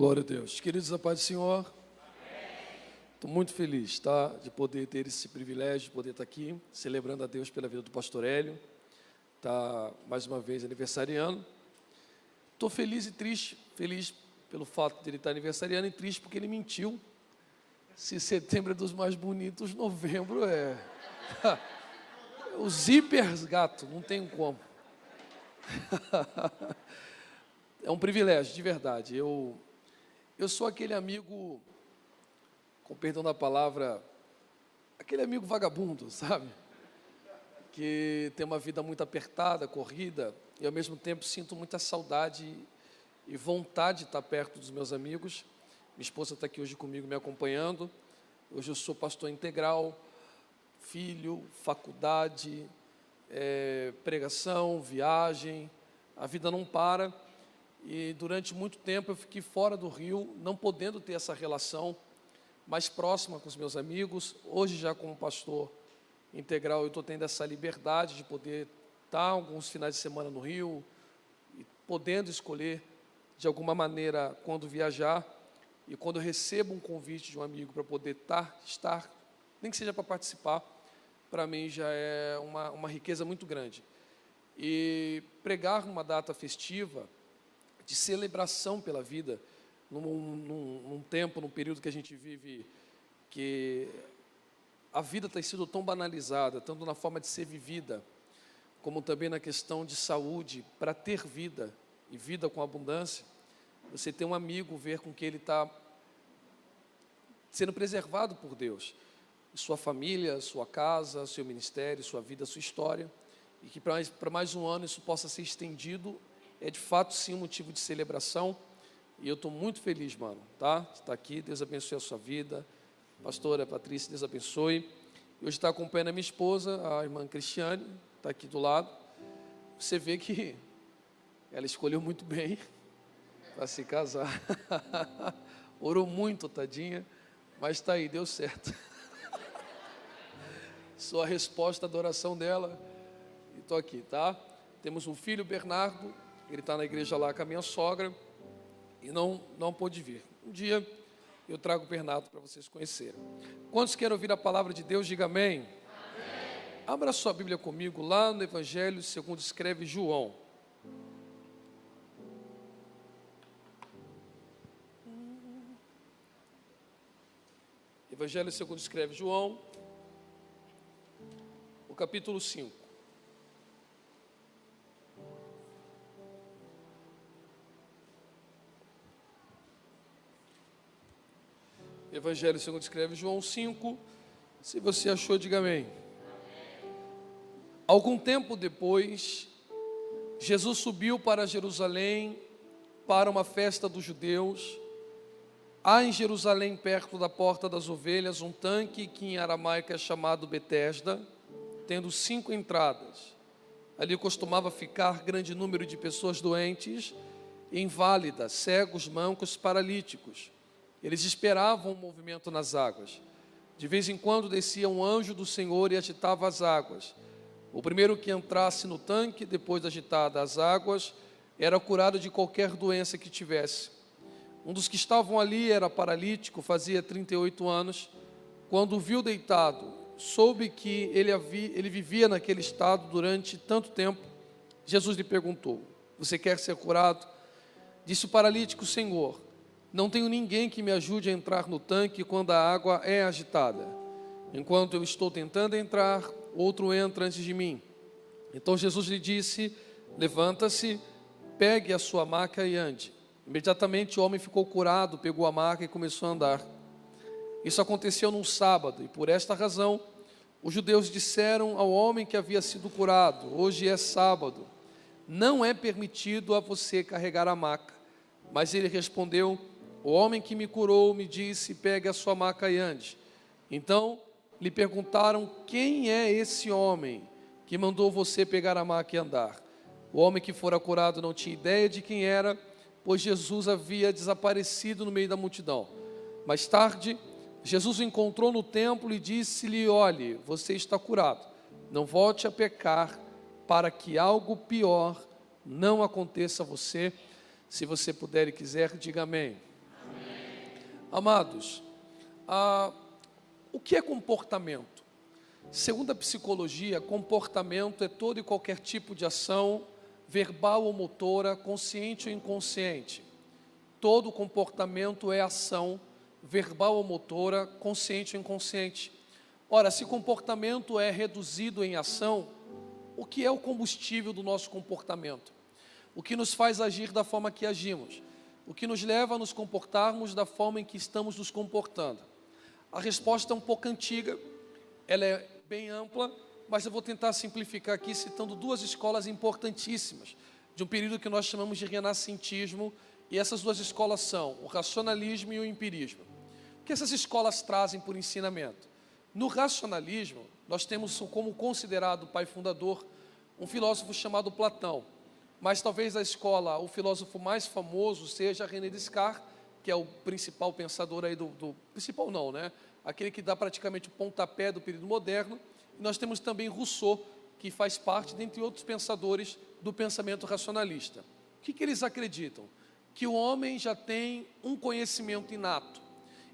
Glória a Deus. Queridos, a paz do Senhor. Estou muito feliz, tá, de poder ter esse privilégio, de poder estar aqui, celebrando a Deus pela vida do pastor Hélio. Está, mais uma vez, aniversariando. Estou feliz e triste. Feliz pelo fato de ele estar aniversariando e triste porque ele mentiu. Se setembro é dos mais bonitos, novembro é... Os hipers, gato, não tem como. É um privilégio, de verdade. Eu sou aquele amigo, com perdão da palavra, aquele amigo vagabundo, sabe? Que tem uma vida muito apertada, corrida, e ao mesmo tempo sinto muita saudade e vontade de estar perto dos meus amigos. Minha esposa está aqui hoje comigo me acompanhando. Hoje eu sou pastor integral, filho, faculdade, pregação, viagem, a vida não para. E durante muito tempo eu fiquei fora do Rio, não podendo ter essa relação mais próxima com os meus amigos. Hoje, já como pastor integral, eu estou tendo essa liberdade de poder estar alguns finais de semana no Rio, e podendo escolher de alguma maneira quando viajar. E quando eu recebo um convite de um amigo para poder estar, nem que seja para participar, para mim já é uma riqueza muito grande. E pregar numa data festiva, de celebração pela vida, num tempo, num período que a gente vive, que a vida tem sido tão banalizada, tanto na forma de ser vivida, como também na questão de saúde, para ter vida, e vida com abundância. Você tem um amigo, ver com que ele está sendo preservado por Deus, sua família, sua casa, seu ministério, sua vida, sua história, e que para mais um ano isso possa ser estendido, é de fato sim um motivo de celebração. E eu estou muito feliz, mano, tá? De estar aqui. Deus abençoe a sua vida. Pastora Patrícia, Deus abençoe. E hoje está acompanhando a minha esposa, a irmã Cristiane, está aqui do lado. Você vê que ela escolheu muito bem para se casar. Orou muito, tadinha, mas está aí, deu certo. Sou a resposta da oração dela e estou aqui, tá? Temos um filho, Bernardo, ele está na igreja lá com a minha sogra e não pôde vir. Um dia eu trago o Bernardo para vocês conhecerem. Quantos querem ouvir a palavra de Deus, diga amém. Amém. Abra sua Bíblia comigo lá no Evangelho segundo escreve João. Evangelho segundo escreve João, o capítulo 5. Evangelho segundo escreve João 5. Se você achou, diga amém. Algum tempo depois, Jesus subiu para Jerusalém para uma festa dos judeus. Há em Jerusalém, perto da porta das ovelhas, um tanque que em aramaico é chamado Betesda, tendo 5 entradas. Ali costumava ficar grande número de pessoas doentes, inválidas, cegos, mancos, paralíticos. Eles esperavam o movimento nas águas. De vez em quando descia um anjo do Senhor e agitava as águas. O primeiro que entrasse no tanque, depois de agitadas as águas, era curado de qualquer doença que tivesse. Um dos que estavam ali era paralítico, fazia 38 anos. Quando o viu deitado, soube que ele vivia naquele estado durante tanto tempo. Jesus lhe perguntou: você quer ser curado? Disse o paralítico: Senhor, não tenho ninguém que me ajude a entrar no tanque quando a água é agitada. Enquanto eu estou tentando entrar, outro entra antes de mim. Então Jesus lhe disse: levanta-se, pegue a sua maca e ande. Imediatamente o homem ficou curado, pegou a maca e começou a andar. Isso aconteceu num sábado, e por esta razão os judeus disseram ao homem que havia sido curado: hoje é sábado, não é permitido a você carregar a maca. Mas ele respondeu: o homem que me curou me disse, pegue a sua maca e ande. Então lhe perguntaram: quem é esse homem que mandou você pegar a maca e andar? O homem que fora curado não tinha ideia de quem era, pois Jesus havia desaparecido no meio da multidão. Mais tarde, Jesus o encontrou no templo e disse-lhe: olhe, você está curado, não volte a pecar, para que algo pior não aconteça a você. Se você puder e quiser, diga amém. Amados, o que é comportamento? Segundo a psicologia, comportamento é todo e qualquer tipo de ação, verbal ou motora, consciente ou inconsciente. Todo comportamento é ação, verbal ou motora, consciente ou inconsciente. Ora, se comportamento é reduzido em ação, o que é o combustível do nosso comportamento? O que nos faz agir da forma que agimos? O que nos leva a nos comportarmos da forma em que estamos nos comportando? A resposta é um pouco antiga, ela é bem ampla, mas eu vou tentar simplificar aqui citando duas escolas importantíssimas, de um período que nós chamamos de renascentismo, e essas duas escolas são o racionalismo e o empirismo. O que essas escolas trazem por ensinamento? No racionalismo, nós temos como considerado pai fundador um filósofo chamado Platão, mas talvez a escola, o filósofo mais famoso seja René Descartes, que é o principal pensador aí principal não, né? Aquele que dá praticamente o pontapé do período moderno. E nós temos também Rousseau, que faz parte, dentre outros pensadores, do pensamento racionalista. O que eles acreditam? Que o homem já tem um conhecimento inato.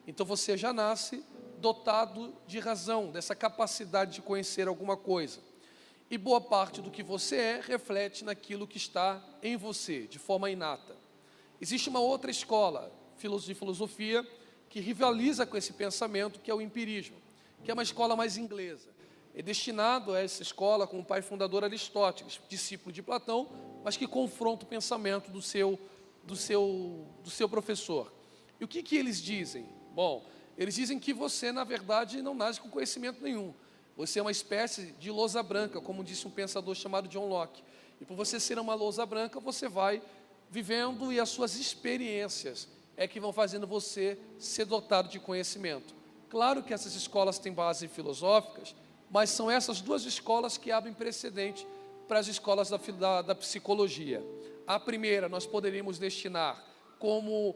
Então você já nasce dotado de razão, dessa capacidade de conhecer alguma coisa. E boa parte do que você é reflete naquilo que está em você, de forma inata. Existe uma outra escola de filosofia que rivaliza com esse pensamento, que é o empirismo, que é uma escola mais inglesa. É destinado a essa escola com o pai fundador Aristóteles, discípulo de Platão, mas que confronta o pensamento do seu professor. E o que eles dizem? Bom, eles dizem que você, na verdade, não nasce com conhecimento nenhum. Você é uma espécie de lousa branca, como disse um pensador chamado John Locke. E por você ser uma lousa branca, você vai vivendo e as suas experiências é que vão fazendo você ser dotado de conhecimento. Claro que essas escolas têm bases filosóficas, mas são essas duas escolas que abrem precedente para as escolas da psicologia. A primeira nós poderíamos destinar como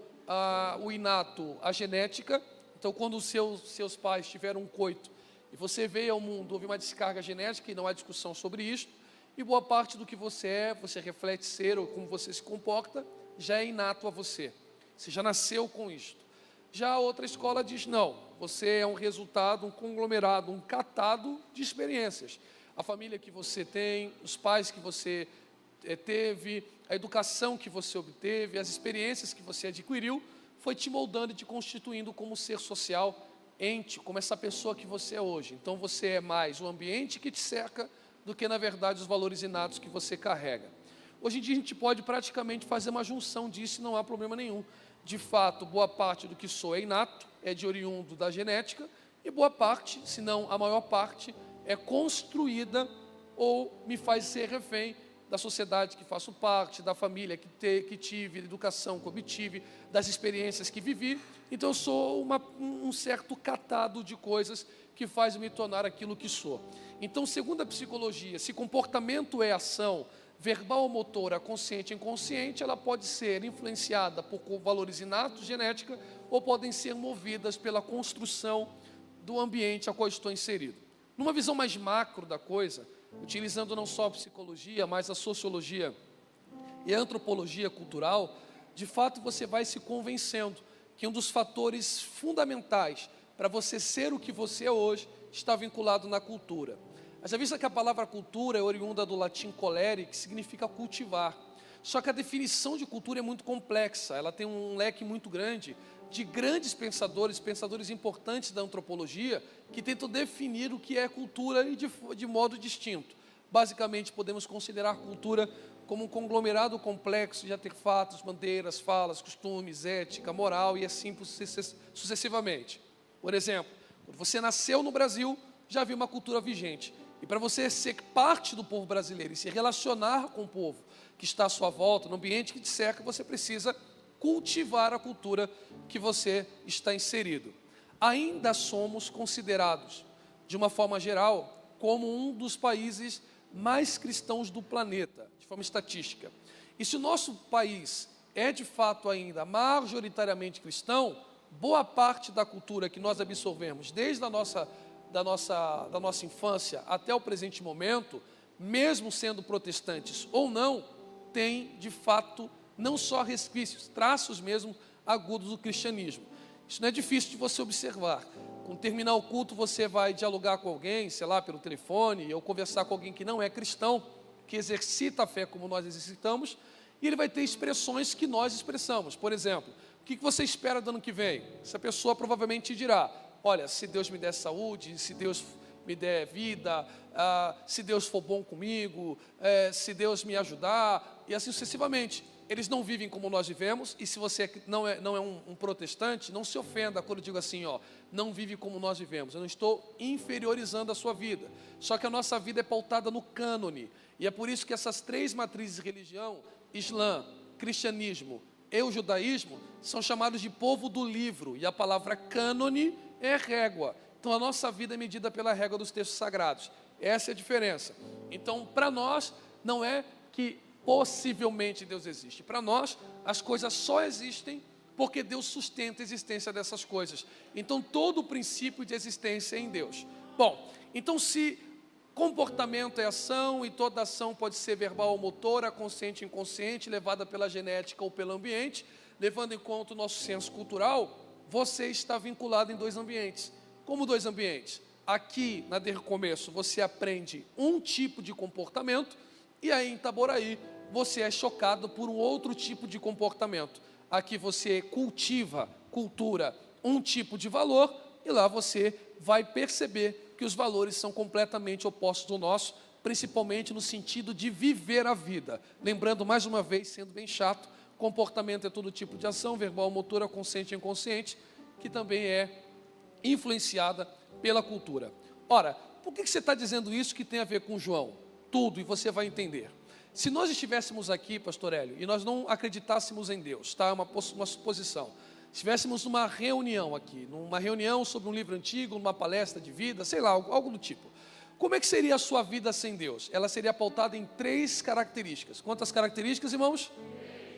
o inato, a genética. Então, quando os seus pais tiveram um coito e você veio ao mundo, houve uma descarga genética e não há discussão sobre isso, e boa parte do que você reflete ser ou como você se comporta, já é inato a você. Você já nasceu com isto. Já a outra escola diz, não, você é um resultado, um conglomerado, um catado de experiências. A família que você tem, os pais que você teve, a educação que você obteve, as experiências que você adquiriu, foi te moldando e te constituindo como ser social, ente, como essa pessoa que você é hoje. Então você é mais o ambiente que te cerca do que, na verdade, os valores inatos que você carrega. Hoje em dia a gente pode praticamente fazer uma junção disso e não há problema nenhum. De fato, boa parte do que sou é inato, é de oriundo da genética, e boa parte, se não a maior parte, é construída ou me faz ser refém da sociedade que faço parte, da família que tive, da educação que obtive, das experiências que vivi. Então eu sou um certo catado de coisas que faz me tornar aquilo que sou. Então, segundo a psicologia, se comportamento é ação, verbal ou motora, consciente ou inconsciente, ela pode ser influenciada por valores inatos, genética, ou podem ser movidas pela construção do ambiente a qual estou inserido. Numa visão mais macro da coisa, utilizando não só a psicologia, mas a sociologia e a antropologia cultural, de fato você vai se convencendo que um dos fatores fundamentais para você ser o que você é hoje está vinculado na cultura. Já visto que a palavra cultura é oriunda do latim colere, que significa cultivar. Só que a definição de cultura é muito complexa, ela tem um leque muito grande de grandes pensadores importantes da antropologia, que tentam definir o que é cultura e de modo distinto. Basicamente, podemos considerar cultura como um conglomerado complexo de artefatos, bandeiras, falas, costumes, ética, moral e assim sucessivamente. Por exemplo, quando você nasceu no Brasil, já havia uma cultura vigente. E para você ser parte do povo brasileiro e se relacionar com o povo que está à sua volta, no ambiente que te cerca, você precisa cultivar a cultura que você está inserido. Ainda somos considerados, de uma forma geral, como um dos países mais cristãos do planeta, de forma estatística. E se o nosso país é de fato ainda majoritariamente cristão, boa parte da cultura que nós absorvemos desde a da nossa infância até o presente momento, mesmo sendo protestantes ou não, tem de fato não só resquícios, traços mesmo agudos do cristianismo. Isso não é difícil de você observar. Quando terminar o culto, você vai dialogar com alguém, sei lá, pelo telefone, ou conversar com alguém que não é cristão, que exercita a fé como nós exercitamos, e ele vai ter expressões que nós expressamos. Por exemplo, o que você espera do ano que vem? Essa pessoa provavelmente dirá: olha, se Deus me der saúde, se Deus me der vida, se Deus for bom comigo, se Deus me ajudar, e assim sucessivamente. Eles não vivem como nós vivemos, e se você não é um protestante, não se ofenda quando eu digo assim, não vive como nós vivemos. Eu não estou inferiorizando a sua vida, só que a nossa vida é pautada no cânone, e é por isso que essas três matrizes de religião, Islã, cristianismo e o judaísmo, são chamados de povo do livro, e a palavra cânone é régua. Então a nossa vida é medida pela régua dos textos sagrados. Essa é a diferença. Então, para nós, não é que possivelmente Deus existe. Para nós, as coisas só existem porque Deus sustenta a existência dessas coisas. Então, todo o princípio de existência é em Deus. Bom, então se comportamento é ação, e toda ação pode ser verbal ou motora, consciente ou inconsciente, levada pela genética ou pelo ambiente, levando em conta o nosso senso cultural, você está vinculado em dois ambientes. Como dois ambientes? Aqui, na De Recomeço, você aprende um tipo de comportamento, e aí em Itaboraí, você é chocado por um outro tipo de comportamento. Aqui você cultura um tipo de valor, e lá você vai perceber que os valores são completamente opostos do nosso, principalmente no sentido de viver a vida. Lembrando, mais uma vez, sendo bem chato, comportamento é todo tipo de ação, verbal, motora, consciente e inconsciente, que também é influenciada pela cultura. Ora, por que você está dizendo isso que tem a ver com João? Tudo, e você vai entender. Se nós estivéssemos aqui, pastor Hélio, e nós não acreditássemos em Deus, tá? Uma suposição. Estivéssemos numa reunião aqui, numa reunião sobre um livro antigo, numa palestra de vida, sei lá, algo do tipo. Como é que seria a sua vida sem Deus? Ela seria pautada em 3 características. Quantas características, irmãos?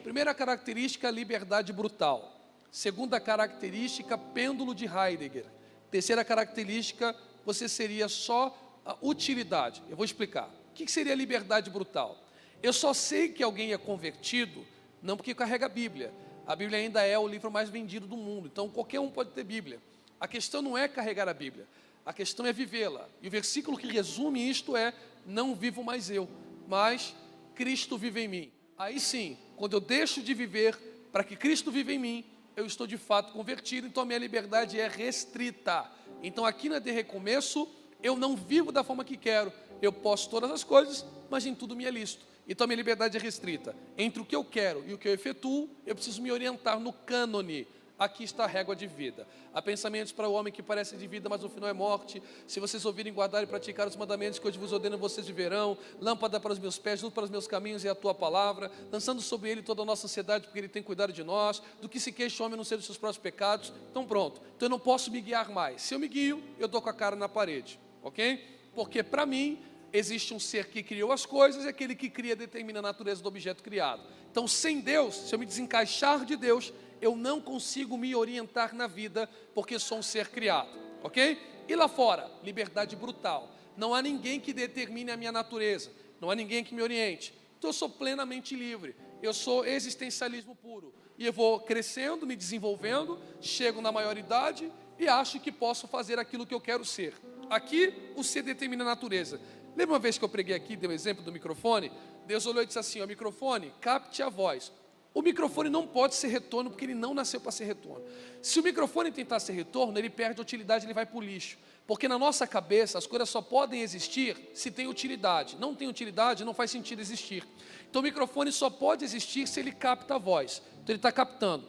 Primeira característica, liberdade brutal. Segunda característica, pêndulo de Heidegger. Terceira característica, você seria só a utilidade. Eu vou explicar. O que seria liberdade brutal? Eu só sei que alguém é convertido, não porque carrega a Bíblia. A Bíblia ainda é o livro mais vendido do mundo, então qualquer um pode ter Bíblia. A questão não é carregar a Bíblia, a questão é vivê-la. E o versículo que resume isto é: não vivo mais eu, mas Cristo vive em mim. Aí sim, quando eu deixo de viver para que Cristo viva em mim, eu estou de fato convertido, então a minha liberdade é restrita. Então aqui na De Recomeço, eu não vivo da forma que quero. Eu posso todas as coisas, mas em tudo me é lícito. Então a minha liberdade é restrita. Entre o que eu quero e o que eu efetuo, eu preciso me orientar no cânone. Aqui está a régua de vida. Há pensamentos para o homem que parecem de vida, mas no final é morte. Se vocês ouvirem, guardar e praticar os mandamentos que hoje vos ordeno, vocês viverão. Lâmpada para os meus pés, luz para os meus caminhos é a tua palavra. Lançando sobre ele toda a nossa ansiedade, porque ele tem cuidado de nós. Do que se queixa o homem, não ser dos seus próprios pecados. Então pronto. Então eu não posso me guiar mais. Se eu me guio, eu dou com a cara na parede. Ok? Porque para mim, existe um ser que criou as coisas, e aquele que cria determina a natureza do objeto criado. Então, sem Deus, se eu me desencaixar de Deus, eu não consigo me orientar na vida, porque sou um ser criado, ok? E lá fora, liberdade brutal. Não há ninguém que determine a minha natureza, não há ninguém que me oriente. Então eu sou plenamente livre, eu sou existencialismo puro. E eu vou crescendo, me desenvolvendo, chego na maioridade e acho que posso fazer aquilo que eu quero ser. Aqui, o ser determina a natureza. Lembra uma vez que eu preguei aqui, dei um exemplo do microfone? Deus olhou e disse assim: ó, microfone, capte a voz. O microfone não pode ser retorno, porque ele não nasceu para ser retorno. Se o microfone tentar ser retorno, ele perde a utilidade, ele vai para o lixo. Porque na nossa cabeça, as coisas só podem existir se tem utilidade. Não tem utilidade, não faz sentido existir. Então o microfone só pode existir se ele capta a voz. Então ele está captando.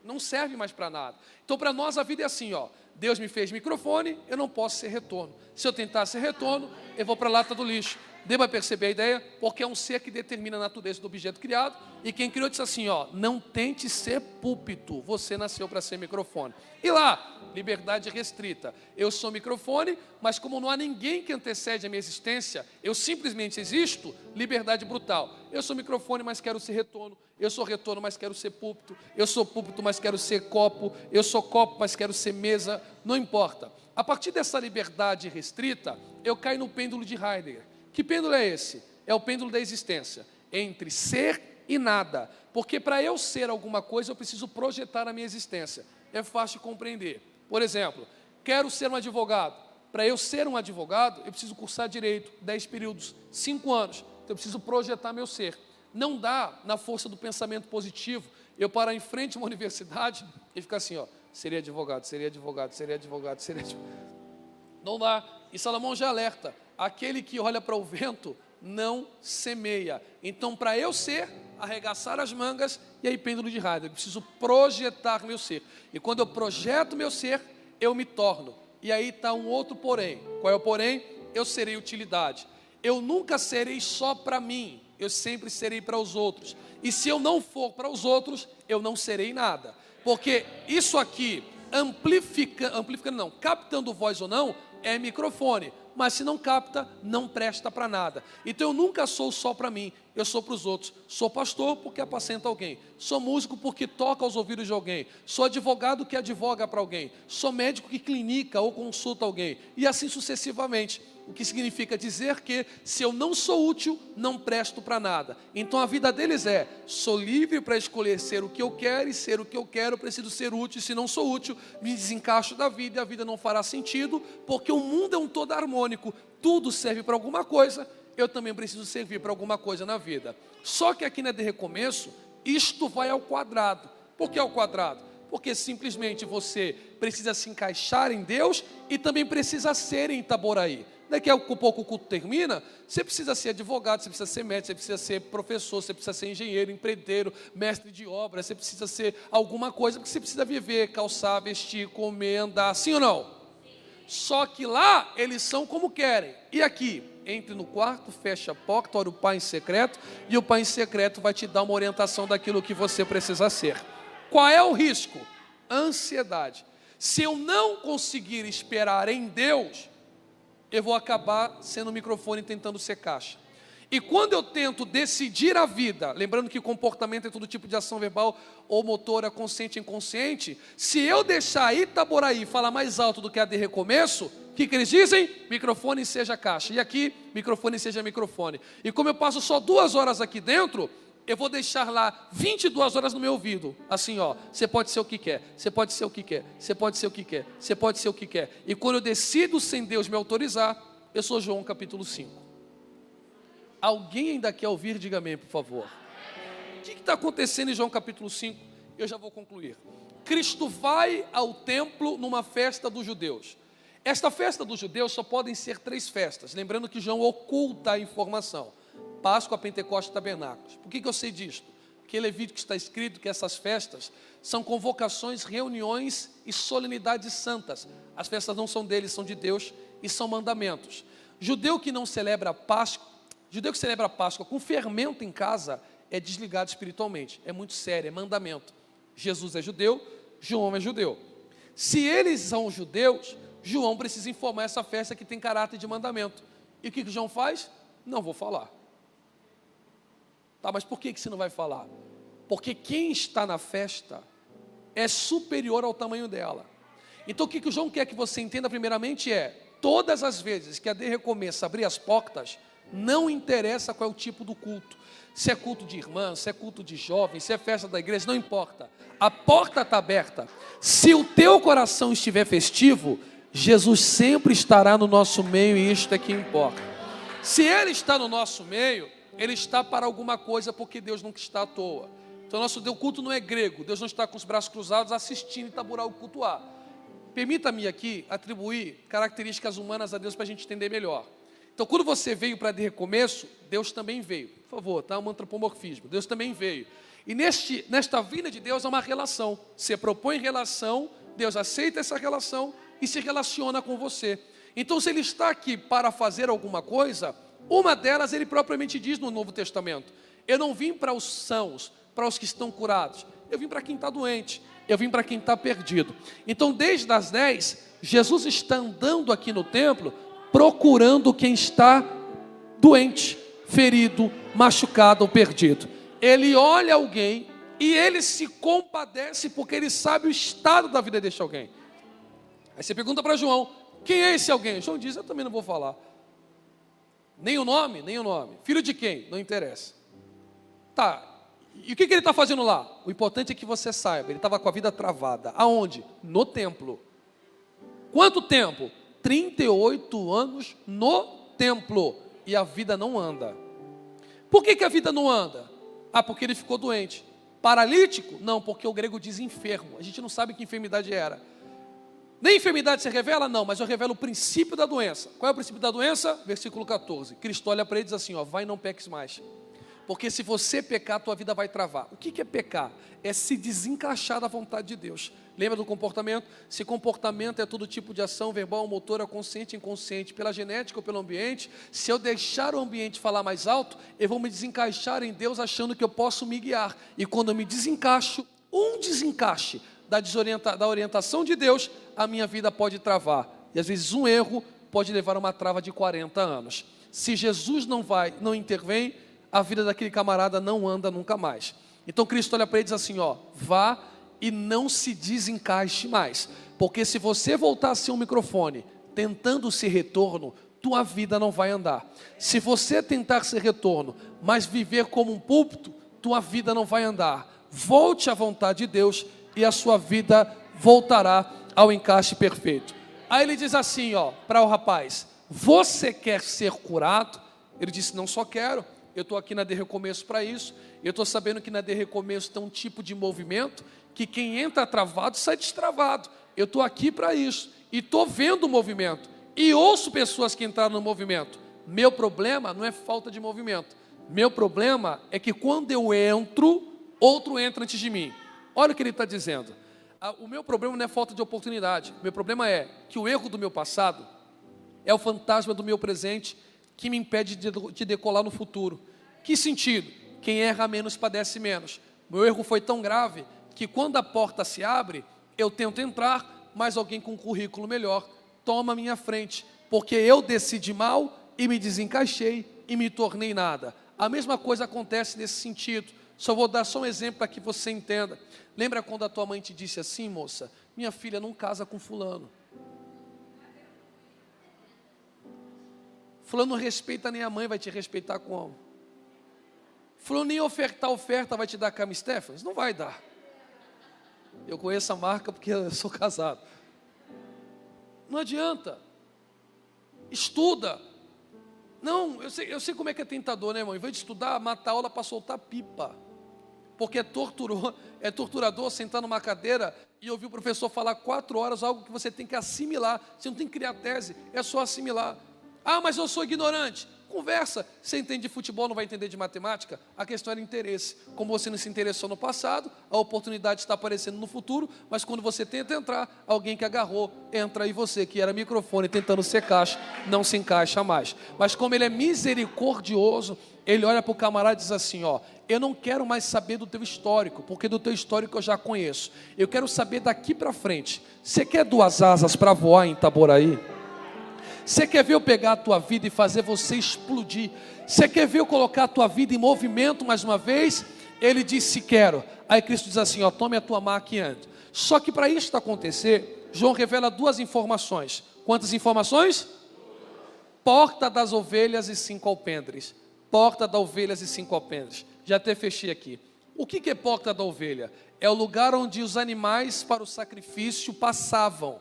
Não serve mais para nada. Então para nós a vida é assim, ó. Deus me fez microfone, eu não posso ser retorno. Se eu tentar ser retorno, eu vou para a lata do lixo. Deva perceber a ideia? Porque é um ser que determina a natureza do objeto criado. E quem criou disse assim, ó: não tente ser púlpito, você nasceu para ser microfone. E lá, liberdade restrita. Eu sou microfone, mas como não há ninguém que antecede a minha existência, eu simplesmente existo, liberdade brutal. Eu sou microfone, mas quero ser retorno. Eu sou retorno, mas quero ser púlpito. Eu sou púlpito, mas quero ser copo. Eu sou copo, mas quero ser mesa. Não importa. A partir dessa liberdade restrita, eu caio no pêndulo de Heidegger. Que pêndulo é esse? É o pêndulo da existência, entre ser e nada. Porque para eu ser alguma coisa, eu preciso projetar a minha existência. É fácil de compreender. Por exemplo, quero ser um advogado. Para eu ser um advogado, eu preciso cursar direito, 10 períodos, 5 anos. Então, eu preciso projetar meu ser. Não dá, na força do pensamento positivo, eu parar em frente a uma universidade e ficar assim, ó, seria advogado, seria advogado, seria advogado, seria advogado. Não dá. E Salomão já alerta, aquele que olha para o vento não semeia. Então, para eu ser, arregaçar as mangas e aí pêndulo de rádio. Eu preciso projetar meu ser. E quando eu projeto meu ser, eu me torno. E aí está um outro porém. Qual é o porém? Eu serei utilidade. Eu nunca serei só para mim. Eu sempre serei para os outros. E se eu não for para os outros, eu não serei nada. Porque isso aqui, amplificando não, captando voz ou não, é microfone. Mas se não capta, não presta para nada. Então eu nunca sou só para mim, eu sou para os outros. Sou pastor porque apacenta alguém. Sou músico porque toca aos ouvidos de alguém. Sou advogado que advoga para alguém. Sou médico que clinica ou consulta alguém. E assim sucessivamente. O que significa dizer que se eu não sou útil, não presto para nada. Então a vida deles é, sou livre para escolher ser o que eu quero e ser o que eu quero, preciso ser útil. Se não sou útil, me desencaixo da vida e a vida não fará sentido, porque o mundo é um todo harmônico, tudo serve para alguma coisa, eu também preciso servir para alguma coisa na vida. Só que aqui na De Recomeço, isto vai ao quadrado. Por que ao quadrado? Porque simplesmente você precisa se encaixar em Deus e também precisa ser em Itaboraí. Daqui a pouco o culto termina, você precisa ser advogado, você precisa ser médico, você precisa ser professor, você precisa ser engenheiro, empreiteiro, mestre de obra, você precisa ser alguma coisa, porque você precisa viver, calçar, vestir, comer, andar, sim ou não? Só que lá eles são como querem. E aqui, entre no quarto, fecha a porta, ora o Pai em secreto, e o Pai em secreto vai te dar uma orientação daquilo que você precisa ser. Qual é o risco? Ansiedade. Se eu não conseguir esperar em Deus, eu vou acabar sendo microfone tentando ser caixa. E quando eu tento decidir a vida, lembrando que comportamento é todo tipo de ação verbal ou motora, consciente e inconsciente, se eu deixar Itaboraí falar mais alto do que a De Recomeço, o que eles dizem? Microfone seja caixa. E aqui, microfone seja microfone. E como eu passo só 2 horas aqui dentro, eu vou deixar lá 22 horas no meu ouvido, assim ó, você pode ser o que quer, você pode ser o que quer, você pode ser o que quer, você pode ser o que quer. E quando eu decido sem Deus me autorizar, eu sou João capítulo 5. Alguém ainda quer ouvir? Diga amém, por favor. O que está acontecendo em João capítulo 5? Eu já vou concluir. Cristo vai ao templo numa festa dos judeus. Esta festa dos judeus só podem ser 3 festas, lembrando que João oculta a informação. Páscoa, Pentecostes e Tabernáculos. Por que eu sei disto? Porque em Levítico está escrito que essas festas são convocações, reuniões e solenidades santas. As festas não são deles, são de Deus e são mandamentos. Judeu que não celebra Páscoa, judeu que celebra Páscoa com fermento em casa é desligado espiritualmente. É muito sério, é mandamento. Jesus é judeu, João é judeu. Se eles são judeus, João precisa informar essa festa que tem caráter de mandamento. E o que João faz? Não vou falar. Tá, mas por que você não vai falar? Porque quem está na festa é superior ao tamanho dela. Então o que o João quer que você entenda primeiramente é, todas as vezes que a De Recomeço abrir as portas, não interessa qual é o tipo do culto. Se é culto de irmã, se é culto de jovem, se é festa da igreja, não importa. A porta está aberta. Se o teu coração estiver festivo, Jesus sempre estará no nosso meio e isto é que importa. Se Ele está no nosso meio, Ele está para alguma coisa, porque Deus nunca está à toa. Então nosso culto não é grego, Deus não está com os braços cruzados assistindo Itaboraí o cultuar. Permita-me aqui atribuir características humanas a Deus para a gente entender melhor. Então quando você veio para De Recomeço, Deus também veio. Por favor, tá? Um antropomorfismo, Deus também veio. E nesta vinda de Deus há uma relação. Você propõe relação, Deus aceita essa relação e se relaciona com você. Então se Ele está aqui para fazer alguma coisa, uma delas Ele propriamente diz no Novo Testamento: eu não vim para os sãos, para os que estão curados, eu vim para quem está doente, eu vim para quem está perdido. Então desde as 10, Jesus está andando aqui no templo, procurando quem está doente, ferido, machucado ou perdido. Ele olha alguém e Ele se compadece, porque Ele sabe o estado da vida deste alguém. Aí você pergunta para João: quem é esse alguém? João diz: eu também não vou falar. Nem o nome, nem o nome. Filho de quem? Não interessa. Tá, E o que ele está fazendo lá? O importante é que você saiba, ele estava com a vida travada. Aonde? No templo. Quanto tempo? 38 anos no templo. E a vida não anda. Por que a vida não anda? Porque ele ficou doente. Paralítico? Não, porque o grego diz enfermo. A gente não sabe que enfermidade era. Nem enfermidade se revela? Não, mas eu revelo o princípio da doença. Qual é o princípio da doença? Versículo 14. Cristo olha para ele e diz assim, vai e não peques mais. Porque se você pecar, a tua vida vai travar. O que é pecar? É se desencaixar da vontade de Deus. Lembra do comportamento? Se comportamento é todo tipo de ação, verbal, motora, consciente, inconsciente, pela genética ou pelo ambiente, se eu deixar o ambiente falar mais alto, eu vou me desencaixar em Deus achando que eu posso me guiar. E quando eu me desencaixo, um desencaixe da orientação de Deus, a minha vida pode travar. E às vezes um erro pode levar a uma trava de 40 anos. Se Jesus não intervém, a vida daquele camarada não anda nunca mais. Então Cristo olha para ele e diz assim, vá e não se desencaixe mais. Porque se você voltar a ser um microfone, tentando ser retorno, tua vida não vai andar. Se você tentar ser retorno, mas viver como um púlpito, tua vida não vai andar. Volte à vontade de Deus e a sua vida voltará ao encaixe perfeito. Aí ele diz assim, para o rapaz, você quer ser curado? Ele disse, não só quero, eu estou aqui na De Recomeço para isso, eu estou sabendo que na De Recomeço tem um tipo de movimento, que quem entra travado sai destravado, eu estou aqui para isso, e estou vendo o movimento, e ouço pessoas que entraram no movimento. Meu problema não é falta de movimento, meu problema é que quando eu entro, outro entra antes de mim. Olha o que ele está dizendo, o meu problema não é falta de oportunidade, meu problema é que o erro do meu passado é o fantasma do meu presente, que me impede de decolar no futuro. Que sentido? Quem erra menos padece menos. Meu erro foi tão grave que quando a porta se abre, eu tento entrar, mas alguém com um currículo melhor toma a minha frente, porque eu decidi mal e me desencaixei e me tornei nada. A mesma coisa acontece nesse sentido. Só vou dar um exemplo para que você entenda. Lembra quando a tua mãe te disse assim, moça? Minha filha, não casa com fulano. Fulano não respeita nem a mãe, vai te respeitar como? Fulano nem oferta vai te dar Cama Stephens? Não vai dar. Eu conheço a marca porque eu sou casado. Não adianta. Estuda. Não, eu sei como é que é tentador, né, irmão? Em vez de estudar, mata a aula para soltar pipa. Porque é torturador sentar numa cadeira e ouvir o professor falar 4 horas, algo que você tem que assimilar. Você não tem que criar tese, é só assimilar. Mas eu sou ignorante. Conversa. Você entende de futebol, não vai entender de matemática? A questão era interesse. Como você não se interessou no passado, a oportunidade está aparecendo no futuro, mas quando você tenta entrar, alguém que agarrou, entra e você, que era microfone, tentando ser caixa, não se encaixa mais. Mas como ele é misericordioso, ele olha para o camarada e diz assim, eu não quero mais saber do teu histórico, porque do teu histórico eu já conheço. Eu quero saber daqui para frente. Você quer 2 asas para voar em Itaboraí? Você quer ver eu pegar a tua vida e fazer você explodir? Você quer ver eu colocar a tua vida em movimento mais uma vez? Ele disse, quero. Aí Cristo diz assim, tome a tua maca e ande. Só que para isso acontecer, João revela 2 informações. Quantas informações? Porta das ovelhas e 5 alpendres. Porta das ovelhas e 5 alpendres. Já até fechei aqui. O que é porta da ovelha? É o lugar onde os animais para o sacrifício passavam.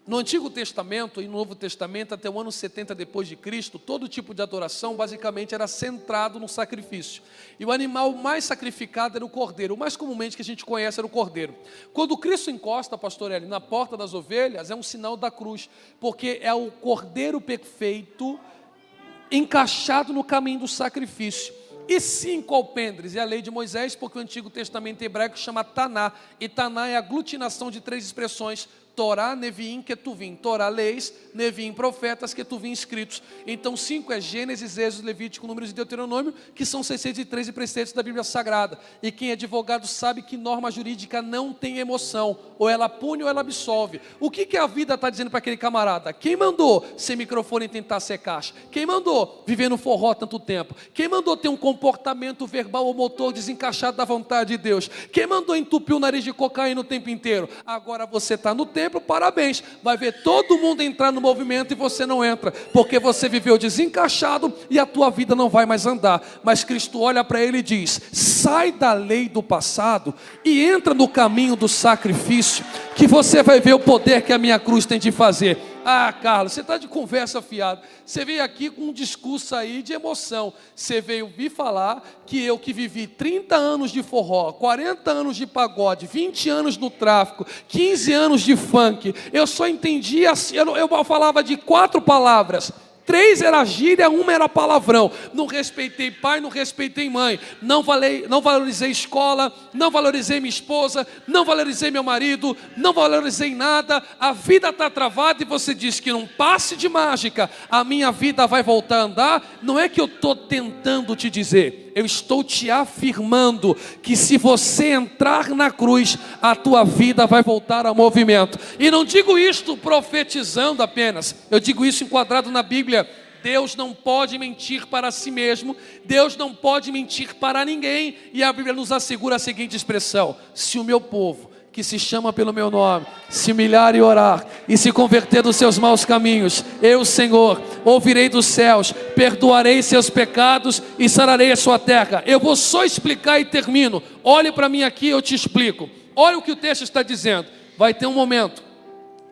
No Antigo Testamento e no Novo Testamento, até o ano 70 depois de Cristo, todo tipo de adoração basicamente era centrado no sacrifício. E o animal mais sacrificado era o cordeiro. O mais comumente que a gente conhece era o cordeiro. Quando Cristo encosta, pastor Eli, na porta das ovelhas, é um sinal da cruz, porque é o cordeiro perfeito encaixado no caminho do sacrifício. E 5 alpendres, é a lei de Moisés, porque o Antigo Testamento hebraico chama Taná, e Taná é a aglutinação de 3 expressões, Torá, Neviim, Ketuvim. Torá, leis, Neviim, profetas, Ketuvim, escritos. Então 5 é Gênesis, Êxodo, Levítico, Números e Deuteronômio, que são 613 preceitos da Bíblia Sagrada. E quem é advogado sabe que norma jurídica não tem emoção, ou ela pune ou ela absolve. O que a vida está dizendo para aquele camarada? Quem mandou ser microfone e tentar ser caixa? Quem mandou viver no forró tanto tempo? Quem mandou ter um comportamento verbal ou motor desencaixado da vontade de Deus? Quem mandou entupir o nariz de cocaína o tempo inteiro? Agora você está no tempo templo, parabéns. Vai ver todo mundo entrar no movimento e você não entra, porque você viveu desencaixado e a tua vida não vai mais andar. Mas Cristo olha para ele e diz: sai da lei do passado e entra no caminho do sacrifício, que você vai ver o poder que a minha cruz tem de fazer. Ah, Carlos, você está de conversa fiada. Você veio aqui com um discurso aí de emoção. Você veio me falar que eu, que vivi 30 anos de forró, 40 anos de pagode, 20 anos no tráfico, 15 anos de funk, eu só entendia, eu falava de 4 palavras. 3 era gíria, 1 era palavrão. Não respeitei pai, não respeitei mãe. Não valorizei escola, não valorizei minha esposa, não valorizei meu marido, não valorizei nada. A vida está travada e você diz que num passe de mágica a minha vida vai voltar a andar. Não é que eu estou tentando te dizer, eu estou te afirmando que se você entrar na cruz, a tua vida vai voltar ao movimento. E não digo isto profetizando apenas, eu digo isso enquadrado na Bíblia. Deus não pode mentir para si mesmo, Deus não pode mentir para ninguém. E a Bíblia nos assegura a seguinte expressão: se o meu povo, que se chama pelo meu nome, se humilhar e orar, e se converter dos seus maus caminhos, eu, Senhor, ouvirei dos céus, perdoarei seus pecados e sararei a sua terra. Eu vou só explicar e termino. Olhe para mim aqui, eu te explico. Olha o que o texto está dizendo. Vai ter um momento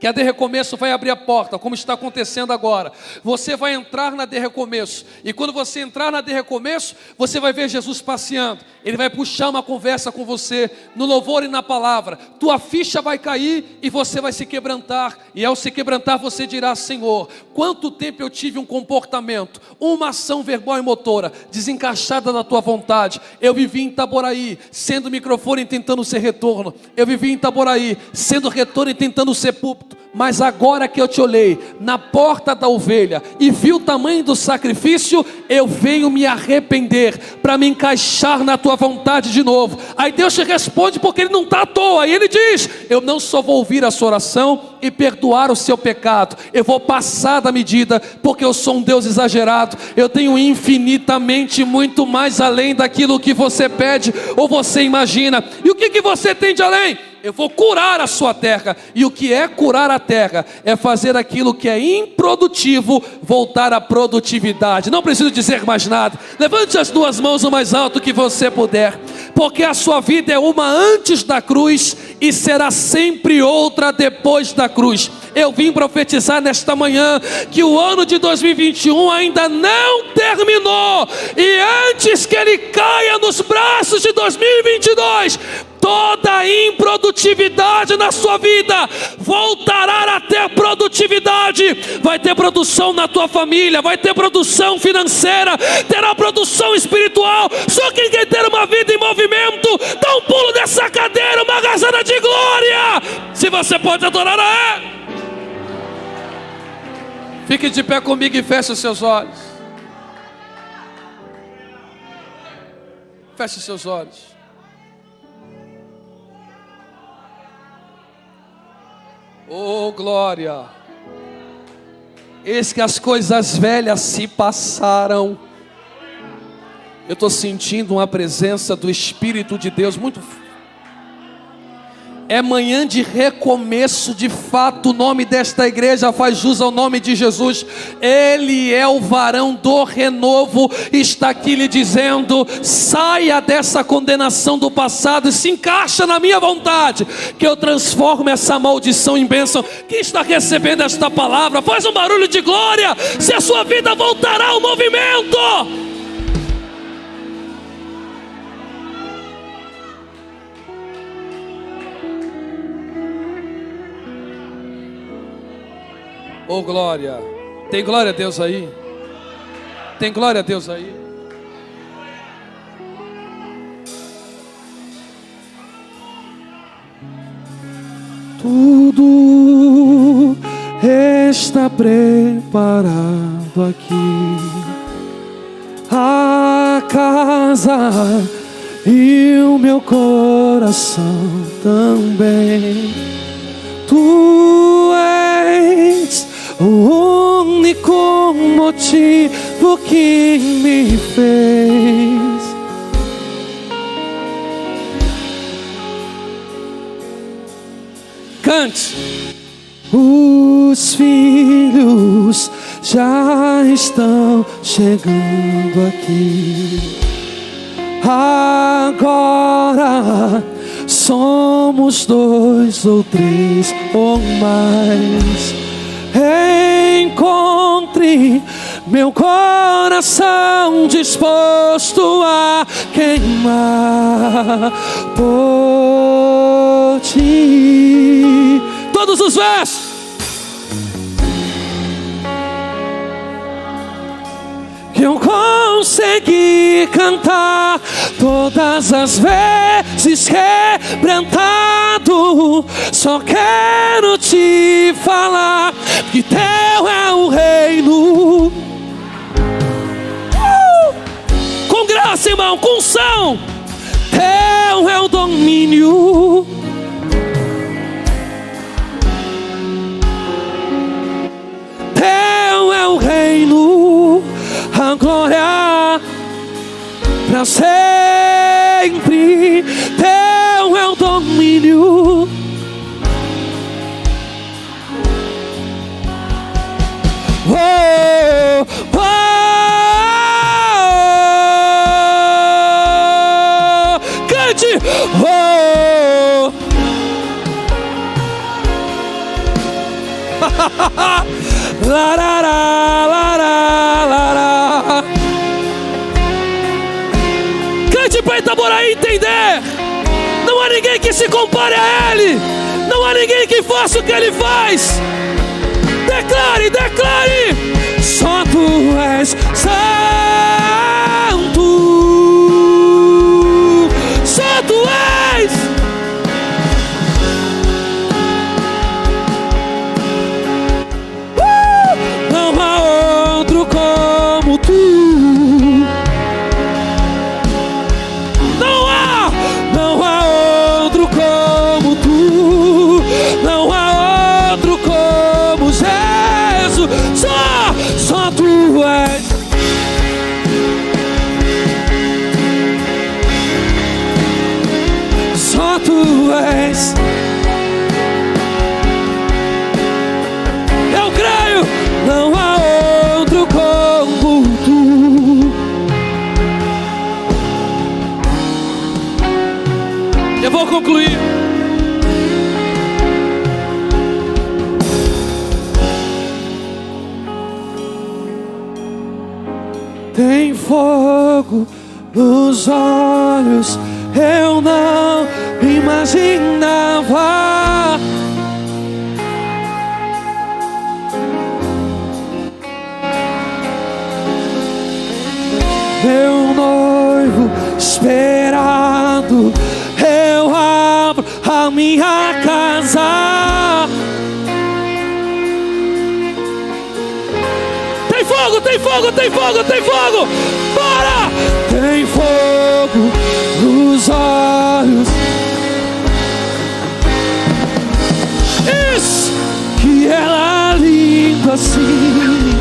que a De Recomeço vai abrir a porta, como está acontecendo agora. Você vai entrar na De Recomeço, e quando você entrar na De Recomeço, você vai ver Jesus passeando. Ele vai puxar uma conversa com você, no louvor e na palavra. Tua ficha vai cair e você vai se quebrantar, e ao se quebrantar você dirá: Senhor, quanto tempo eu tive um comportamento, uma ação verbal e motora desencaixada da tua vontade. Eu vivi em Itaboraí, sendo microfone e tentando ser retorno. Eu vivi em Itaboraí, sendo retorno e tentando ser púlpito. Mas agora que eu te olhei na porta da ovelha e vi o tamanho do sacrifício, eu venho me arrepender para me encaixar na tua vontade de novo. Aí Deus te responde, porque Ele não está à toa. E Ele diz: eu não só vou ouvir a sua oração e perdoar o seu pecado, eu vou passar da medida, porque eu sou um Deus exagerado. Eu tenho infinitamente muito mais além daquilo que você pede ou você imagina. E o que você tem de além? Eu vou curar a sua terra. E o que é curar a terra? É fazer aquilo que é improdutivo voltar à produtividade. Não preciso dizer mais nada. Levante as 2 mãos o mais alto que você puder, porque a sua vida é uma antes da cruz e será sempre outra depois da cruz. Eu vim profetizar nesta manhã que o ano de 2021 ainda não terminou, e antes que ele caia nos braços de 2022, toda improdutividade na sua vida voltará a ter produtividade. Vai ter produção na tua família, vai ter produção financeira, terá produção espiritual. Só quem quer ter uma vida em movimento, dá um pulo dessa cadeira, uma rasada de glória. Se você pode adorar a Ele, fique de pé comigo e feche os seus olhos. Feche os seus olhos. Oh, glória! Eis que as coisas velhas se passaram. Eu estou sentindo uma presença do Espírito de Deus muito. É manhã de recomeço, de fato. O nome desta igreja faz jus ao nome de Jesus. Ele é o varão do renovo. Está aqui lhe dizendo: saia dessa condenação do passado e se encaixa na minha vontade, que eu transformo essa maldição em bênção. Quem está recebendo esta palavra, faz um barulho de glória. Se a sua vida voltará ao movimento. Oh, glória! Tem glória a Deus aí? Tem glória a Deus aí? Tudo está preparado aqui, a casa e o meu coração também. Tu és o único motivo que me fez cante. Os filhos já estão chegando aqui. Agora somos 2 ou 3 ou mais. Encontre meu coração disposto a queimar por ti. Todos os versos. Que eu consegui cantar todas as vezes quebrantado. Só quero te falar que teu é o reino. Com graça, irmão, com unção. Teu é o domínio. Teu é o reino. A glória para sempre. Teu é o domínio. Oh, oh, cante. Oh, larará, larará, larará. Cante para Itaboraí entender. Não há ninguém que se compare a Ele. Não há ninguém que faça o que Ele faz. Declare, declare. Só Tu és santo. Só Tu és. Não há outro como Tu. Não há outro como Tu. Não há outro como Jesus. Só Tu és. Só Tu és. Eu creio, não há outro como Tu. Eu vou concluir. Tem fogo nos olhos, eu não imaginava. Meu noivo esperado, eu abro a minha casa. Tem fogo, tem fogo, tem fogo, tem fogo. Bora! Tem fogo nos olhos. Isso! Que era lindo assim.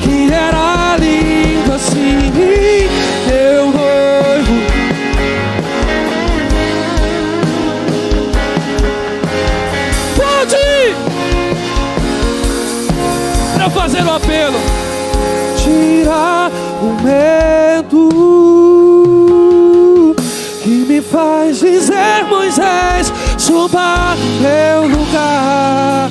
Que era lindo assim. Meu noivo. Pode ir! Para fazer o apelo. Tira o medo que me faz dizer: Moisés, suba meu lugar.